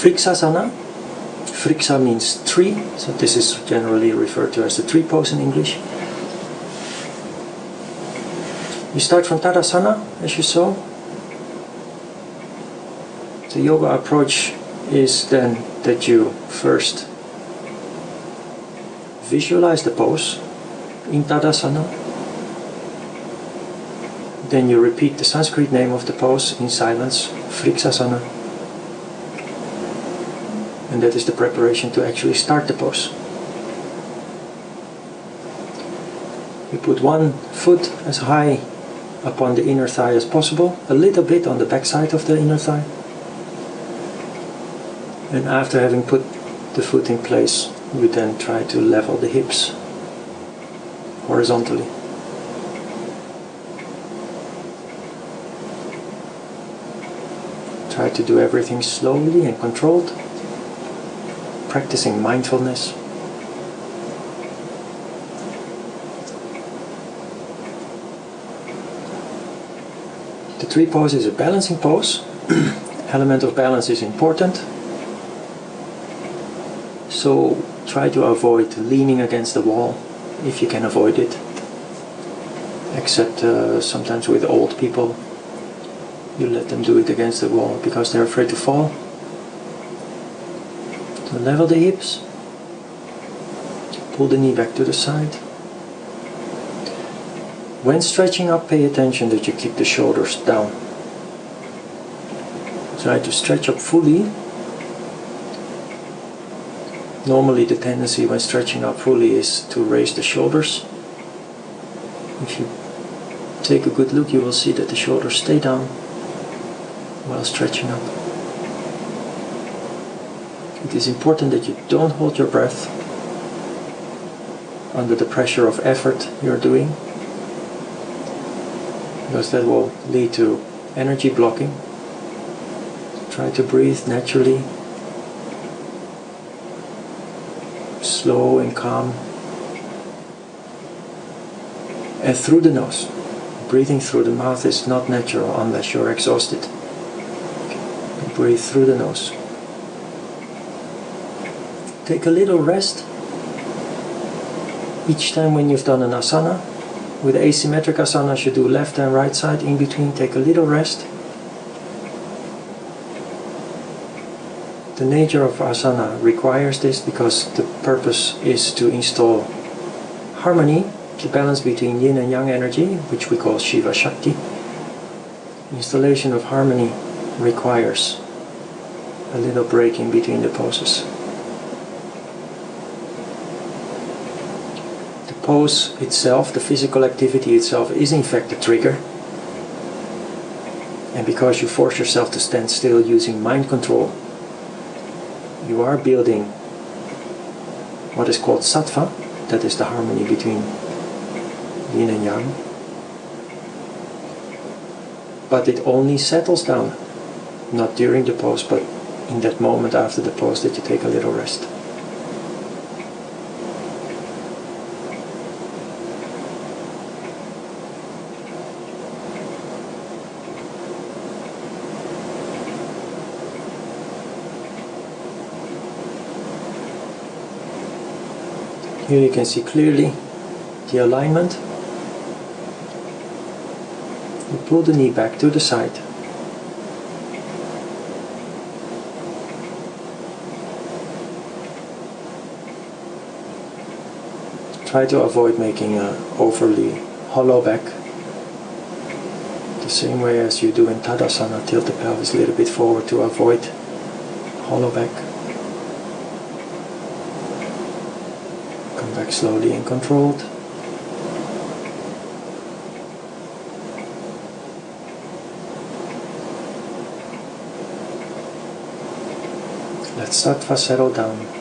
Vrksasana. Vrksa means tree, so this is generally referred to as the tree pose in English. You start from Tadasana, as you saw. The yoga approach is then that you first visualize the pose in Tadasana. Then you repeat the Sanskrit name of the pose in silence, Vrksasana. And that is the preparation to actually start the pose. You put one foot as high upon the inner thigh as possible, a little bit on the back side of the inner thigh. And after having put the foot in place, you then try to level the hips horizontally. Try to do everything slowly and controlled, practicing mindfulness. The tree pose is a balancing pose. Element of balance is important. So try to avoid leaning against the wall if you can avoid it. Except sometimes with old people, you let them do it against the wall because they're afraid to fall. So level the hips, pull the knee back to the side. When stretching up, pay attention that you keep the shoulders down. Try to stretch up fully. Normally the tendency when stretching up fully is to raise the shoulders. If you take a good look, you will see that the shoulders stay down while stretching up. It is important that you don't hold your breath under the pressure of effort you're doing, because that will lead to energy blocking. Try to breathe naturally, slow and calm, and through the nose. Breathing through the mouth is not natural unless you're exhausted. Breathe through the nose. Take a little rest each time when you've done an asana. With asymmetric asanas you do left and right side. In between, take a little rest. The nature of asana requires this because the purpose is to install harmony, the balance between yin and yang energy, which we call Shiva Shakti. Installation of harmony requires a little break in between the poses. The pose itself, the physical activity itself, is in fact the trigger. And because you force yourself to stand still using mind control, you are building what is called sattva, that is the harmony between yin and yang. But it only settles down, not during the pose, but in that moment after the pose that you take a little rest. Here you can see clearly the alignment. You pull the knee back to the side. Try to avoid making an overly hollow back. The same way as you do in Tadasana, tilt the pelvis a little bit forward to avoid hollow back. Come back slowly and controlled. Let sattva settle down.